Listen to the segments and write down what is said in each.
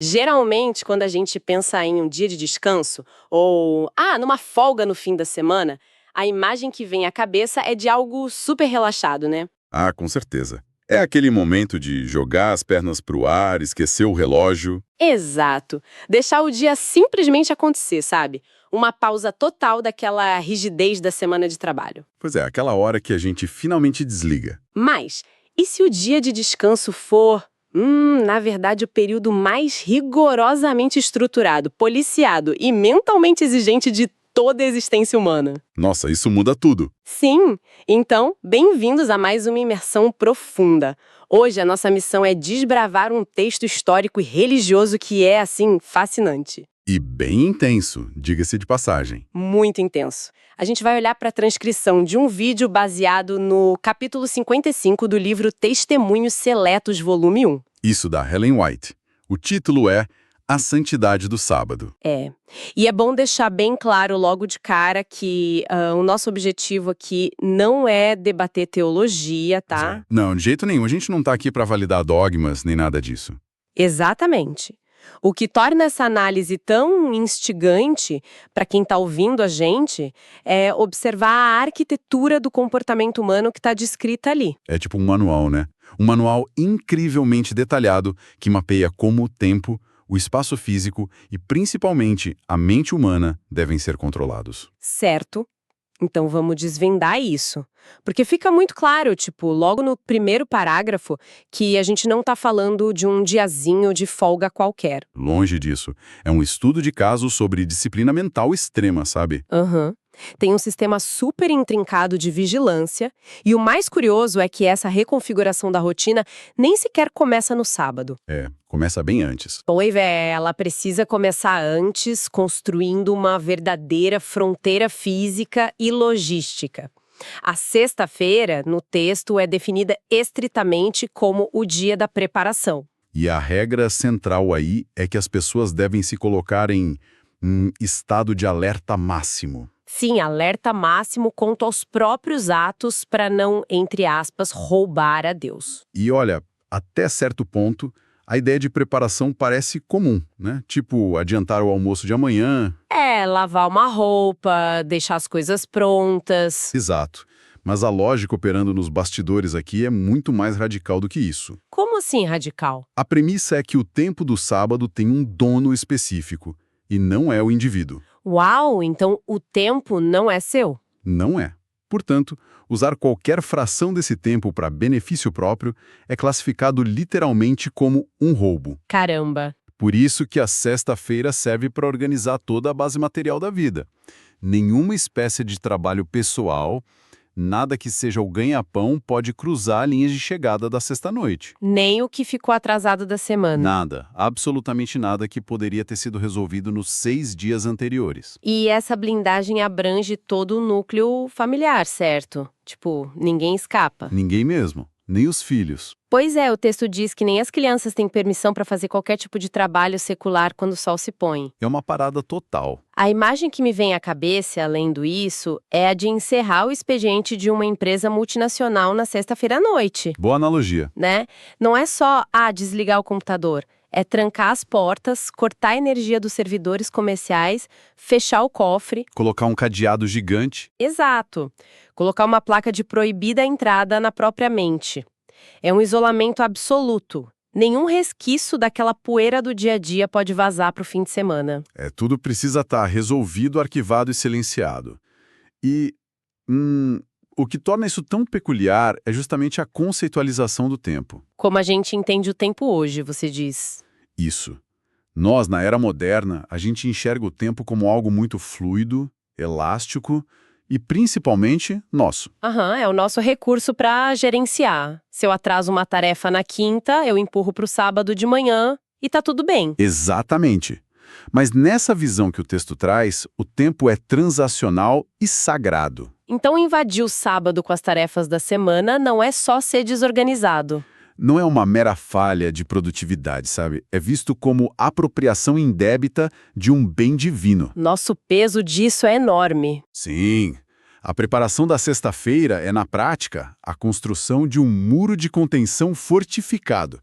Geralmente, quando a gente pensa em um dia de descanso, ou, numa folga no fim da semana, a imagem que vem à cabeça é de algo super relaxado, né? Ah, com certeza. É aquele momento de jogar as pernas pro ar, esquecer o relógio. Exato. Deixar o dia simplesmente acontecer, sabe? Uma pausa total daquela rigidez da semana de trabalho. Pois é, aquela hora que a gente finalmente desliga. Mas, e se o dia de descanso for, na verdade, o período mais rigorosamente estruturado, policiado e mentalmente exigente de toda a existência humana? Nossa, isso muda tudo. Sim! Então, bem-vindos a mais uma imersão profunda. Hoje a nossa missão é desbravar um texto histórico e religioso que é, assim, fascinante. E bem intenso, diga-se de passagem. Muito intenso. A gente vai olhar para a transcrição de um vídeo baseado no capítulo 55 do livro Testemunhos Seletos, volume 1. Isso da Ellen White. O título é A Santidade do Sábado. É. E é bom deixar bem claro logo de cara que o nosso objetivo aqui não é debater teologia, tá? Não, de jeito nenhum. A gente não tá aqui para validar dogmas nem nada disso. Exatamente. O que torna essa análise tão instigante para quem está ouvindo a gente é observar a arquitetura do comportamento humano que está descrita ali. É tipo um manual, né? Um manual incrivelmente detalhado que mapeia como o tempo, o espaço físico e, principalmente, a mente humana devem ser controlados. Certo? Então vamos desvendar isso. Porque fica muito claro, tipo, logo no primeiro parágrafo, que a gente não está falando de um diazinho de folga qualquer. Longe disso. É um estudo de caso sobre disciplina mental extrema, sabe? Aham. Tem um sistema super intrincado de vigilância, e o mais curioso é que essa reconfiguração da rotina nem sequer começa no sábado. É, começa bem antes. Pois é, ela precisa começar antes, construindo uma verdadeira fronteira física e logística. A sexta-feira, no texto, é definida estritamente como o dia da preparação. E a regra central aí é que as pessoas devem se colocar em estado de alerta máximo. Sim, alerta máximo quanto aos próprios atos para não, entre aspas, roubar a Deus. E olha, até certo ponto, a ideia de preparação parece comum, né? Tipo, adiantar o almoço de amanhã. É, lavar uma roupa, deixar as coisas prontas. Exato. Mas a lógica operando nos bastidores aqui é muito mais radical do que isso. Como assim radical? A premissa é que o tempo do sábado tem um dono específico, e não é o indivíduo. Uau, então o tempo não é seu? Não é. Portanto, usar qualquer fração desse tempo para benefício próprio é classificado literalmente como um roubo. Caramba. Por isso que a sexta-feira serve para organizar toda a base material da vida. Nenhuma espécie de trabalho pessoal, nada que seja o ganha-pão pode cruzar a linha de chegada da sexta-noite. Nem o que ficou atrasado da semana. Nada, absolutamente nada que poderia ter sido resolvido nos 6 dias anteriores. E essa blindagem abrange todo o núcleo familiar, certo? Tipo, ninguém escapa. Ninguém mesmo, nem os filhos. Pois é, o texto diz que nem as crianças têm permissão para fazer qualquer tipo de trabalho secular quando o sol se põe. É uma parada total. A imagem que me vem à cabeça, além do isso, é a de encerrar o expediente de uma empresa multinacional na sexta-feira à noite, Boa analogia. né? Não é só, desligar o computador. É trancar as portas, cortar a energia dos servidores comerciais, fechar o cofre. Colocar um cadeado gigante. Exato. Colocar uma placa de proibida entrada na própria mente. É um isolamento absoluto. Nenhum resquício daquela poeira do dia a dia pode vazar para o fim de semana. Tudo precisa estar resolvido, arquivado e silenciado. E o que torna isso tão peculiar é justamente a conceitualização do tempo. Como a gente entende o tempo hoje, você diz. Isso. Nós, na era moderna, a gente enxerga o tempo como algo muito fluido, elástico e, principalmente, nosso. É o nosso recurso para gerenciar. Se eu atraso uma tarefa na quinta, eu empurro para o sábado de manhã e tá tudo bem. Exatamente. Mas nessa visão que o texto traz, o tempo é transacional e sagrado. Então invadir o sábado com as tarefas da semana não é só ser desorganizado. Não é uma mera falha de produtividade, sabe? É visto como apropriação indébita de um bem divino. Nosso peso disso é enorme. Sim. A preparação da sexta-feira é, na prática, a construção de um muro de contenção fortificado.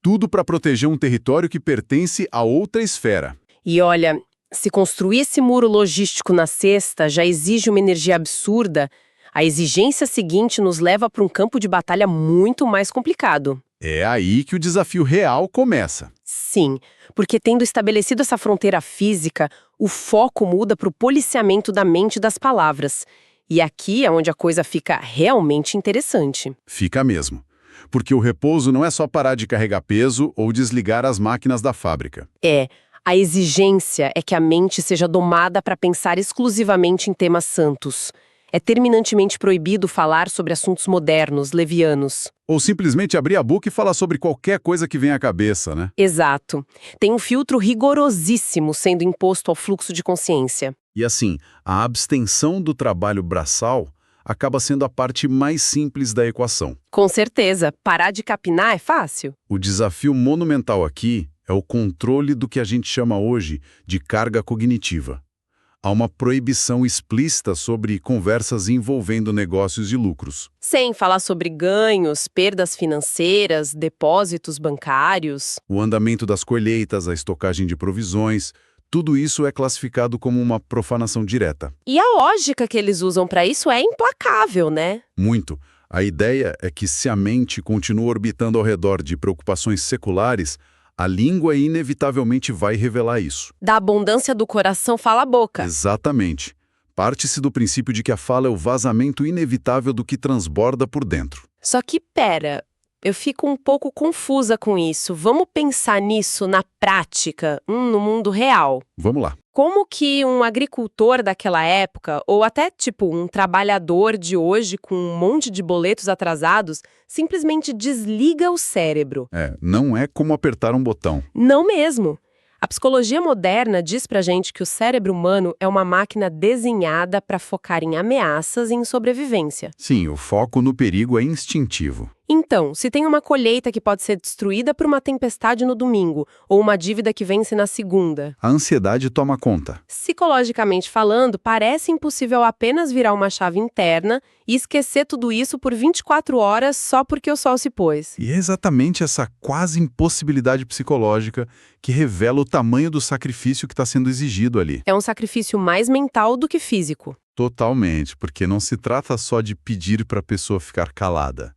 Tudo para proteger um território que pertence a outra esfera. E olha, se construir esse muro logístico na cesta já exige uma energia absurda, a exigência seguinte nos leva para um campo de batalha muito mais complicado. É aí que o desafio real começa. Sim, porque tendo estabelecido essa fronteira física, o foco muda para o policiamento da mente e das palavras. E aqui é onde a coisa fica realmente interessante. Fica mesmo. Porque o repouso não é só parar de carregar peso ou desligar as máquinas da fábrica. A exigência é que a mente seja domada para pensar exclusivamente em temas santos. É terminantemente proibido falar sobre assuntos modernos, levianos. Ou simplesmente abrir a boca e falar sobre qualquer coisa que vem à cabeça, né? Exato. Tem um filtro rigorosíssimo sendo imposto ao fluxo de consciência. E assim, a abstenção do trabalho braçal acaba sendo a parte mais simples da equação. Com certeza, parar de capinar é fácil. O desafio monumental aqui é o controle do que a gente chama hoje de carga cognitiva. Há uma proibição explícita sobre conversas envolvendo negócios e lucros. Sem falar sobre ganhos, perdas financeiras, depósitos bancários. O andamento das colheitas, a estocagem de provisões, tudo isso é classificado como uma profanação direta. E a lógica que eles usam para isso é implacável, né? Muito. A ideia é que se a mente continua orbitando ao redor de preocupações seculares, a língua inevitavelmente vai revelar isso. Da abundância do coração fala a boca. Exatamente. Parte-se do princípio de que a fala é o vazamento inevitável do que transborda por dentro. Só que, pera, eu fico um pouco confusa com isso. Vamos pensar nisso na prática, no mundo real. Vamos lá. Como que um agricultor daquela época, ou até tipo um trabalhador de hoje com um monte de boletos atrasados, simplesmente desliga o cérebro? Não é como apertar um botão. Não mesmo. A psicologia moderna diz pra gente que o cérebro humano é uma máquina desenhada para focar em ameaças e em sobrevivência. Sim, o foco no perigo é instintivo. Então, se tem uma colheita que pode ser destruída por uma tempestade no domingo, ou uma dívida que vence na segunda, A ansiedade toma conta. psicologicamente falando, parece impossível apenas virar uma chave interna e esquecer tudo isso por 24 horas só porque o sol se pôs. E é exatamente essa quase impossibilidade psicológica que revela o tamanho do sacrifício que está sendo exigido ali. É um sacrifício mais mental do que físico. Totalmente, porque não se trata só de pedir para a pessoa ficar calada.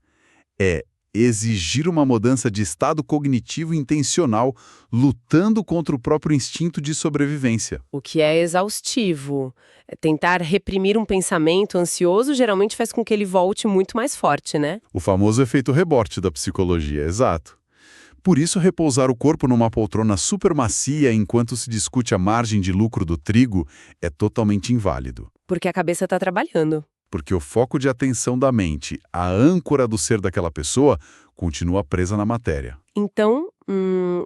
É exigir uma mudança de estado cognitivo intencional, lutando contra o próprio instinto de sobrevivência. O que é exaustivo. Tentar reprimir um pensamento ansioso geralmente faz com que ele volte muito mais forte, né? O famoso efeito rebote da psicologia, exato. Por isso, repousar o corpo numa poltrona super macia enquanto se discute a margem de lucro do trigo é totalmente inválido. Porque a cabeça está trabalhando. Porque o foco de atenção da mente, a âncora do ser daquela pessoa, continua presa na matéria. Então,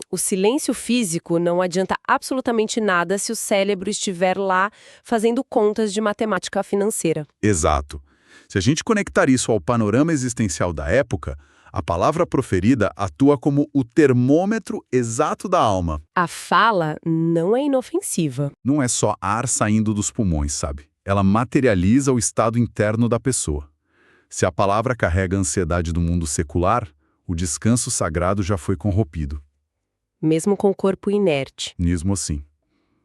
o silêncio físico não adianta absolutamente nada se o cérebro estiver lá fazendo contas de matemática financeira. Exato. Se a gente conectar isso ao panorama existencial da época, a palavra proferida atua como o termômetro exato da alma. A fala não é inofensiva. Não é só ar saindo dos pulmões, sabe? Ela materializa o estado interno da pessoa. Se a palavra carrega a ansiedade do mundo secular, o descanso sagrado já foi corrompido. Mesmo com o corpo inerte. Mesmo assim.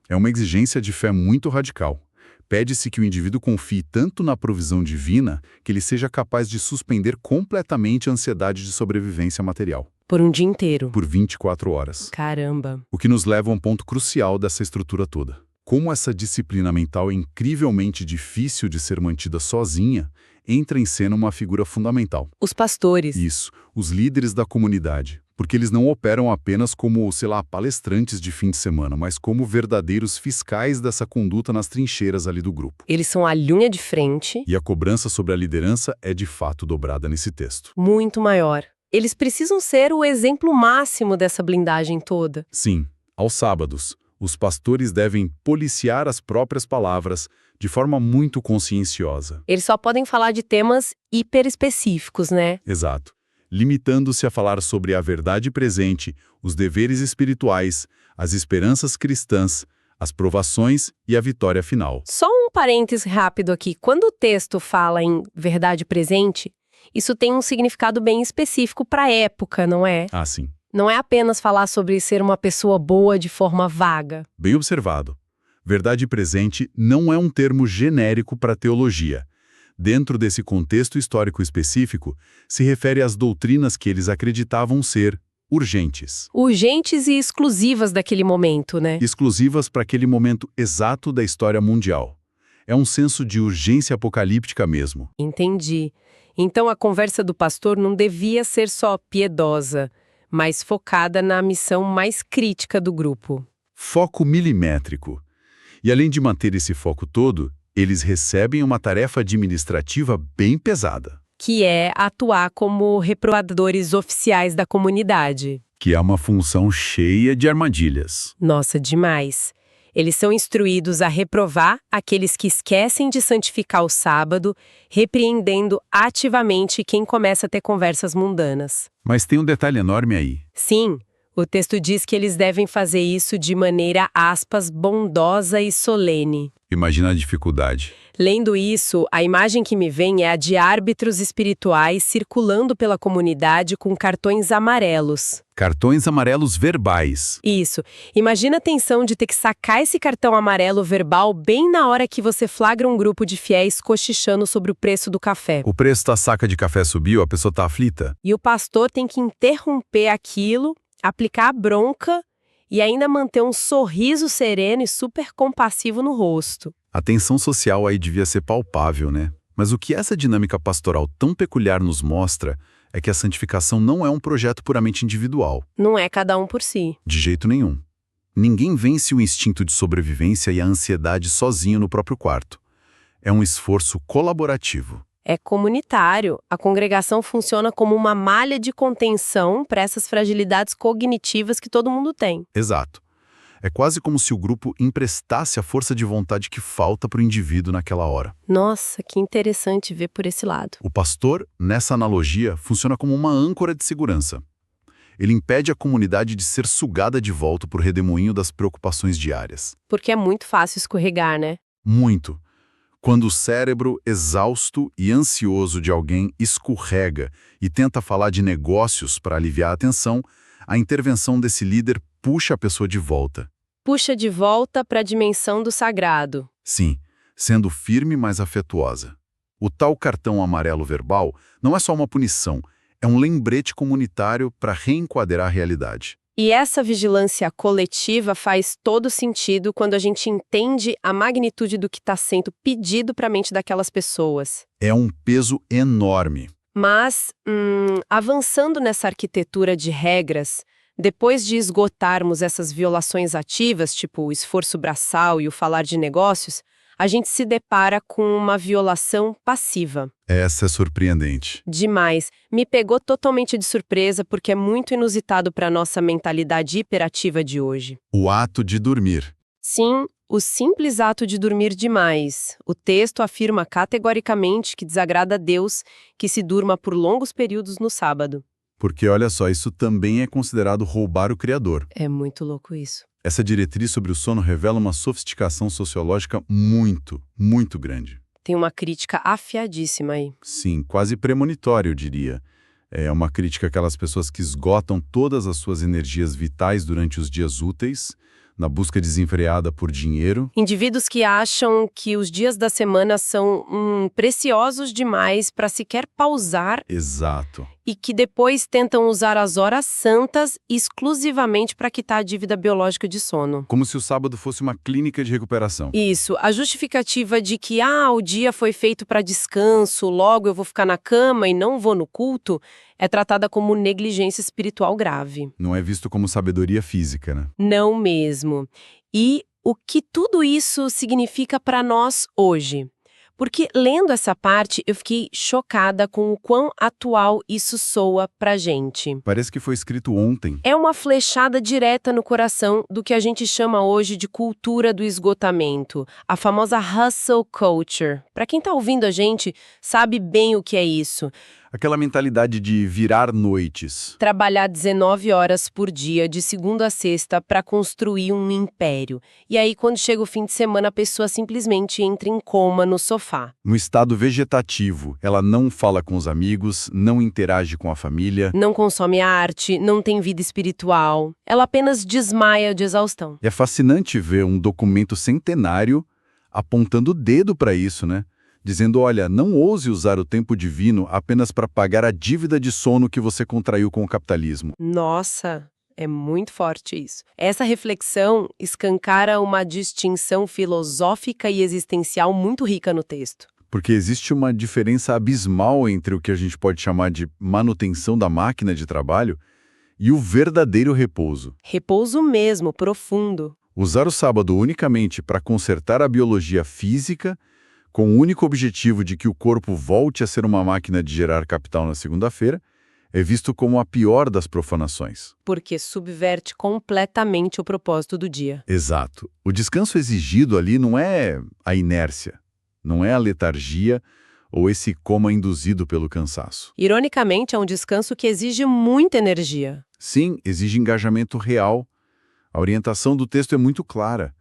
É uma exigência de fé muito radical. Pede-se que o indivíduo confie tanto na provisão divina que ele seja capaz de suspender completamente a ansiedade de sobrevivência material. Por um dia inteiro. Por 24 horas. Caramba. O que nos leva a um ponto crucial dessa estrutura toda. Como essa disciplina mental é incrivelmente difícil de ser mantida sozinha, entra em cena uma figura fundamental. Os pastores. Isso, os líderes da comunidade. Porque eles não operam apenas como, palestrantes de fim de semana, mas como verdadeiros fiscais dessa conduta nas trincheiras ali do grupo. Eles são a linha de frente. E a cobrança sobre a liderança é de fato dobrada nesse texto. Muito maior. Eles precisam ser o exemplo máximo dessa blindagem toda. Sim, aos sábados, os pastores devem policiar as próprias palavras de forma muito conscienciosa. Eles só podem falar de temas hiperespecíficos, né? Exato. Limitando-se a falar sobre a verdade presente, os deveres espirituais, as esperanças cristãs, as provações e a vitória final. Só um parêntese rápido aqui. Quando o texto fala em verdade presente, isso tem um significado bem específico para a época, não é? Ah, sim. Não é apenas falar sobre ser uma pessoa boa de forma vaga. Bem observado. Verdade presente não é um termo genérico para teologia. Dentro desse contexto histórico específico, se refere às doutrinas que eles acreditavam ser urgentes. Urgentes e exclusivas daquele momento, né? Exclusivas para aquele momento exato da história mundial. É um senso de urgência apocalíptica mesmo. Entendi. Então a conversa do pastor não devia ser só piedosa, mas focada na missão mais crítica do grupo. Foco milimétrico. E além de manter esse foco todo, eles recebem uma tarefa administrativa bem pesada. Que é atuar como reprovadores oficiais da comunidade. Que é uma função cheia de armadilhas. Nossa, demais. Eles são instruídos a reprovar aqueles que esquecem de santificar o sábado, repreendendo ativamente quem começa a ter conversas mundanas. Mas tem um detalhe enorme aí. Sim, o texto diz que eles devem fazer isso de maneira, aspas, bondosa e solene. Imagina a dificuldade. Lendo isso, a imagem que me vem é a de árbitros espirituais circulando pela comunidade com cartões amarelos. Cartões amarelos verbais. Isso. Imagina a tensão de ter que sacar esse cartão amarelo verbal bem na hora que você flagra um grupo de fiéis cochichando sobre o preço do café. O preço da saca de café subiu, a pessoa tá aflita. E o pastor tem que interromper aquilo, aplicar a bronca e ainda manter um sorriso sereno e super compassivo no rosto. A tensão social aí devia ser palpável, né? Mas o que essa dinâmica pastoral tão peculiar nos mostra é que a santificação não é um projeto puramente individual. Não é cada um por si. De jeito nenhum. Ninguém vence o instinto de sobrevivência e a ansiedade sozinho no próprio quarto. É um esforço colaborativo. É comunitário. A congregação funciona como uma malha de contenção para essas fragilidades cognitivas que todo mundo tem. Exato. É quase como se o grupo emprestasse a força de vontade que falta para o indivíduo naquela hora. Nossa, que interessante ver por esse lado. O pastor, nessa analogia, funciona como uma âncora de segurança. Ele impede a comunidade de ser sugada de volta por redemoinho das preocupações diárias. Porque é muito fácil escorregar, né? Muito. Quando o cérebro exausto e ansioso de alguém escorrega e tenta falar de negócios para aliviar a tensão, a intervenção desse líder puxa a pessoa de volta. Puxa de volta para a dimensão do sagrado. Sim, sendo firme, mas afetuosa. O tal cartão amarelo verbal não é só uma punição, é um lembrete comunitário para reenquadrar a realidade. E essa vigilância coletiva faz todo sentido quando a gente entende a magnitude do que está sendo pedido para a mente daquelas pessoas. É um peso enorme. Mas, avançando nessa arquitetura de regras, depois de esgotarmos essas violações ativas, tipo o esforço braçal e o falar de negócios, a gente se depara com uma violação passiva. Essa é surpreendente. Demais. Me pegou totalmente de surpresa porque é muito inusitado para a nossa mentalidade hiperativa de hoje. O ato de dormir. Sim, o simples ato de dormir demais. O texto afirma categoricamente que desagrada a Deus que se durma por longos períodos no sábado. Porque, olha só, isso também é considerado roubar o Criador. É muito louco isso. Essa diretriz sobre o sono revela uma sofisticação sociológica muito, muito grande. Tem uma crítica afiadíssima aí. Sim, quase premonitória, eu diria. É uma crítica àquelas pessoas que esgotam todas as suas energias vitais durante os dias úteis, na busca desenfreada por dinheiro. Indivíduos que acham que os dias da semana são preciosos demais para sequer pausar. Exato. E que depois tentam usar as horas santas exclusivamente para quitar a dívida biológica de sono. Como se o sábado fosse uma clínica de recuperação. Isso. A justificativa de que o dia foi feito para descanso, logo eu vou ficar na cama e não vou no culto, é tratada como negligência espiritual grave. Não é visto como sabedoria física, né? Não mesmo. E o que tudo isso significa para nós hoje? Porque, lendo essa parte, eu fiquei chocada com o quão atual isso soa pra gente. Parece que foi escrito ontem. É uma flechada direta no coração do que a gente chama hoje de cultura do esgotamento, a famosa hustle culture. Pra quem tá ouvindo a gente, sabe bem o que é isso. Aquela mentalidade de virar noites. Trabalhar 19 horas por dia, de segunda a sexta, para construir um império. E aí, quando chega o fim de semana, a pessoa simplesmente entra em coma no sofá. No estado vegetativo, ela não fala com os amigos, não interage com a família. Não consome arte, não tem vida espiritual. Ela apenas desmaia de exaustão. É fascinante ver um documento centenário apontando o dedo para isso, né? Dizendo, olha, não ouse usar o tempo divino apenas para pagar a dívida de sono que você contraiu com o capitalismo. Nossa, é muito forte isso. Essa reflexão escancara uma distinção filosófica e existencial muito rica no texto. Porque existe uma diferença abismal entre o que a gente pode chamar de manutenção da máquina de trabalho e o verdadeiro repouso. Repouso mesmo, profundo. Usar o sábado unicamente para consertar a biologia física, com o único objetivo de que o corpo volte a ser uma máquina de gerar capital na segunda-feira, é visto como a pior das profanações. Porque subverte completamente o propósito do dia. Exato. O descanso exigido ali não é a inércia, não é a letargia ou esse coma induzido pelo cansaço. Ironicamente, é um descanso que exige muita energia. Sim, exige engajamento real. A orientação do texto é muito clara.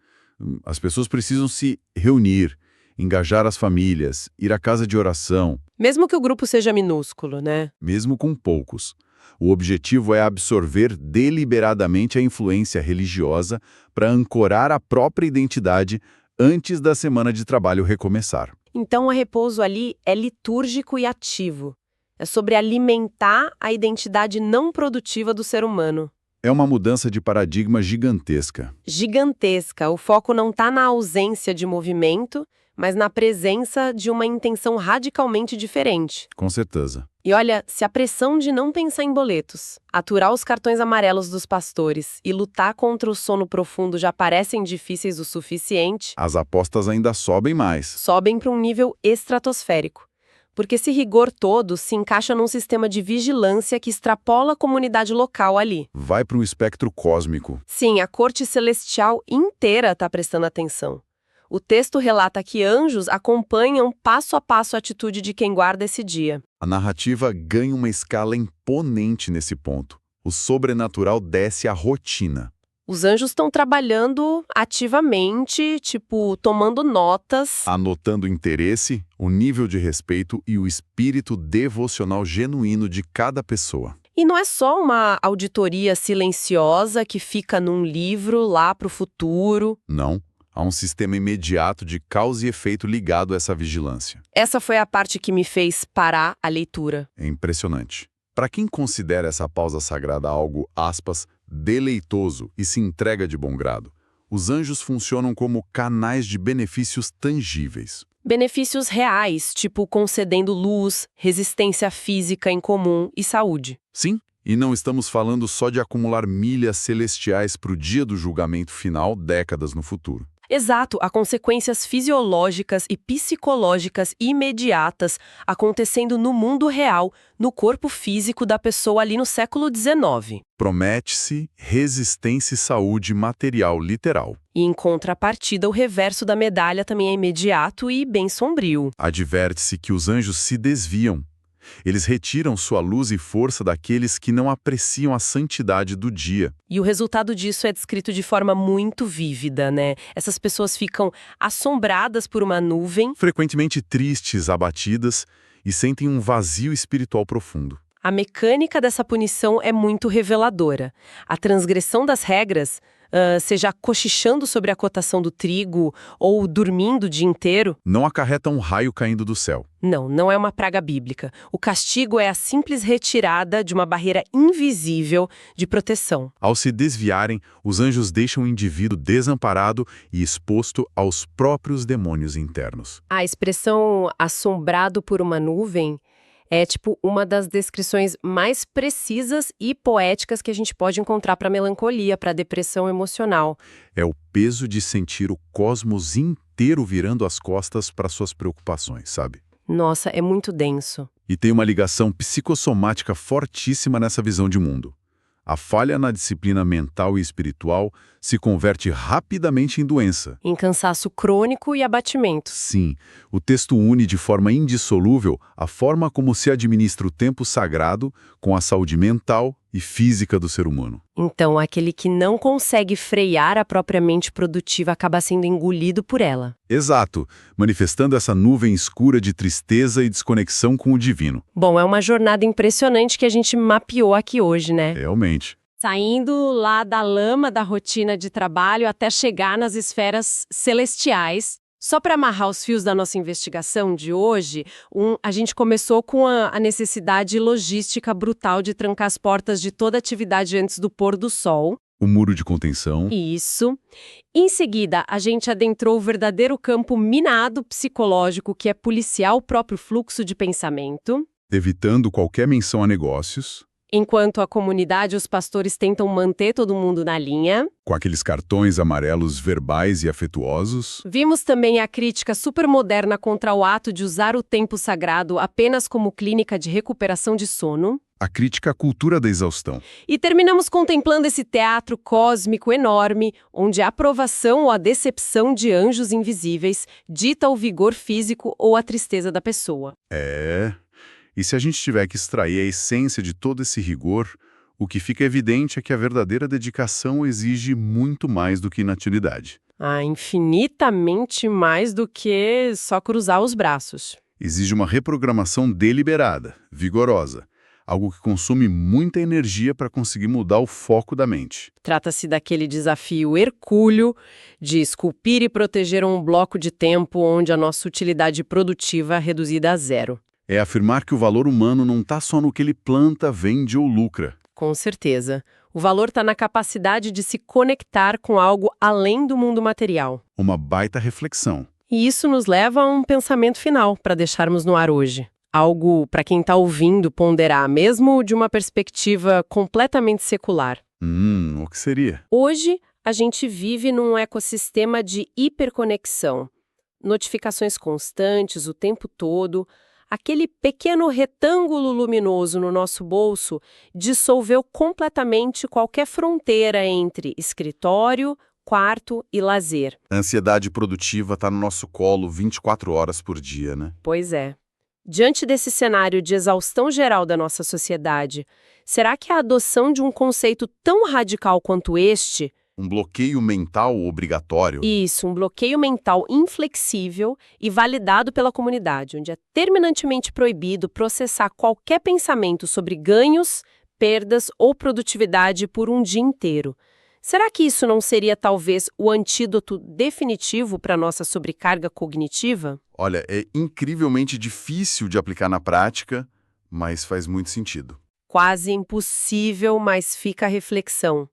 As pessoas precisam se reunir, engajar as famílias, ir à casa de oração. Mesmo que o grupo seja minúsculo, né? Mesmo com poucos. O objetivo é absorver deliberadamente a influência religiosa para ancorar a própria identidade antes da semana de trabalho recomeçar. Então, o repouso ali é litúrgico e ativo. É sobre alimentar a identidade não produtiva do ser humano. É uma mudança de paradigma gigantesca. Gigantesca. O foco não está na ausência de movimento, mas na presença de uma intenção radicalmente diferente. Com certeza. E olha, se a pressão de não pensar em boletos, aturar os cartões amarelos dos pastores e lutar contra o sono profundo já parecem difíceis o suficiente, As apostas ainda sobem mais. sobem para um nível estratosférico. Porque esse rigor todo se encaixa num sistema de vigilância que extrapola a comunidade local ali. Vai para um espectro cósmico. Sim, a corte celestial inteira está prestando atenção. O texto relata que anjos acompanham passo a passo a atitude de quem guarda esse dia. A narrativa ganha uma escala imponente nesse ponto. O sobrenatural desce à rotina. Os anjos estão trabalhando ativamente, tomando notas. Anotando o interesse, o nível de respeito e o espírito devocional genuíno de cada pessoa. E não é só uma auditoria silenciosa que fica num livro lá para o futuro. Não. Há um sistema imediato de causa e efeito ligado a essa vigilância. Essa foi a parte que me fez parar a leitura. É impressionante. Para quem considera essa pausa sagrada algo, aspas, deleitoso e se entrega de bom grado, os anjos funcionam como canais de benefícios tangíveis. Benefícios reais, tipo concedendo luz, resistência física em comum e saúde. Sim, e não estamos falando só de acumular milhas celestiais para o dia do julgamento final, décadas no futuro. Exato, há consequências fisiológicas e psicológicas imediatas acontecendo no mundo real, no corpo físico da pessoa ali no século XIX. Promete-se resistência e saúde material literal. E em contrapartida, o reverso da medalha também é imediato e bem sombrio. Adverte-se que os anjos se desviam. Eles retiram sua luz e força daqueles que não apreciam a santidade do dia. E o resultado disso é descrito de forma muito vívida, né? Essas pessoas ficam assombradas por uma nuvem, Frequentemente tristes, abatidas e sentem um vazio espiritual profundo. A mecânica dessa punição é muito reveladora. A transgressão das regras, seja cochichando sobre a cotação do trigo ou dormindo o dia inteiro, Não acarreta um raio caindo do céu. não é uma praga bíblica. O castigo é a simples retirada de uma barreira invisível de proteção. Ao se desviarem, os anjos deixam o indivíduo desamparado e exposto aos próprios demônios internos. A expressão assombrado por uma nuvem é uma das descrições mais precisas e poéticas que a gente pode encontrar para melancolia, para depressão emocional. É o peso de sentir o cosmos inteiro virando as costas para suas preocupações, sabe? Nossa, é muito denso. E tem uma ligação psicossomática fortíssima nessa visão de mundo. A falha na disciplina mental e espiritual se converte rapidamente em doença. Em cansaço crônico e abatimento. Sim, o texto une de forma indissolúvel a forma como se administra o tempo sagrado com a saúde mental e física do ser humano. Então, aquele que não consegue frear a própria mente produtiva acaba sendo engolido por ela. Exato, manifestando essa nuvem escura de tristeza e desconexão com o divino. Bom, é uma jornada impressionante que a gente mapeou aqui hoje, né? Realmente. Saindo lá da lama da rotina de trabalho até chegar nas esferas celestiais. Só para amarrar os fios da nossa investigação de hoje, a gente começou com a necessidade logística brutal de trancar as portas de toda atividade antes do pôr do sol. O muro de contenção. Isso. Em seguida, a gente adentrou o verdadeiro campo minado psicológico que é policiar o próprio fluxo de pensamento. Evitando qualquer menção a negócios. Enquanto a comunidade e os pastores tentam manter todo mundo na linha. Com aqueles cartões amarelos verbais e afetuosos. Vimos também a crítica supermoderna contra o ato de usar o tempo sagrado apenas como clínica de recuperação de sono. A crítica à cultura da exaustão. E terminamos contemplando esse teatro cósmico enorme, onde a aprovação ou a decepção de anjos invisíveis dita o vigor físico ou a tristeza da pessoa. E se a gente tiver que extrair a essência de todo esse rigor, o que fica evidente é que a verdadeira dedicação exige muito mais do que inatividade. Infinitamente mais do que só cruzar os braços. Exige uma reprogramação deliberada, vigorosa, algo que consome muita energia para conseguir mudar o foco da mente. Trata-se daquele desafio hercúleo de esculpir e proteger um bloco de tempo onde a nossa utilidade produtiva é reduzida a zero. É afirmar que o valor humano não está só no que ele planta, vende ou lucra. Com certeza. O valor está na capacidade de se conectar com algo além do mundo material. Uma baita reflexão. E isso nos leva a um pensamento final para deixarmos no ar hoje. Algo para quem está ouvindo ponderar, mesmo de uma perspectiva completamente secular. O que seria? Hoje, a gente vive num ecossistema de hiperconexão. Notificações constantes o tempo todo. Aquele pequeno retângulo luminoso no nosso bolso dissolveu completamente qualquer fronteira entre escritório, quarto e lazer. A ansiedade produtiva está no nosso colo 24 horas por dia, né? Pois é. Diante desse cenário de exaustão geral da nossa sociedade, será que a adoção de um conceito tão radical quanto este... Um bloqueio mental obrigatório. Isso, um bloqueio mental inflexível e validado pela comunidade, onde é terminantemente proibido processar qualquer pensamento sobre ganhos, perdas ou produtividade por um dia inteiro. Será que isso não seria talvez o antídoto definitivo para a nossa sobrecarga cognitiva? Olha, é incrivelmente difícil de aplicar na prática, mas faz muito sentido. Quase impossível, mas fica a reflexão.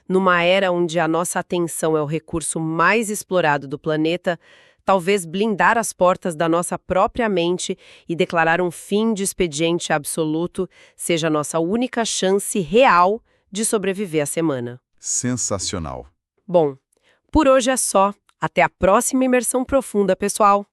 Numa era onde a nossa atenção é o recurso mais explorado do planeta, talvez blindar as portas da nossa própria mente e declarar um fim de expediente absoluto seja a nossa única chance real de sobreviver à semana. Sensacional. Bom, por hoje é só. Até a próxima imersão profunda, pessoal!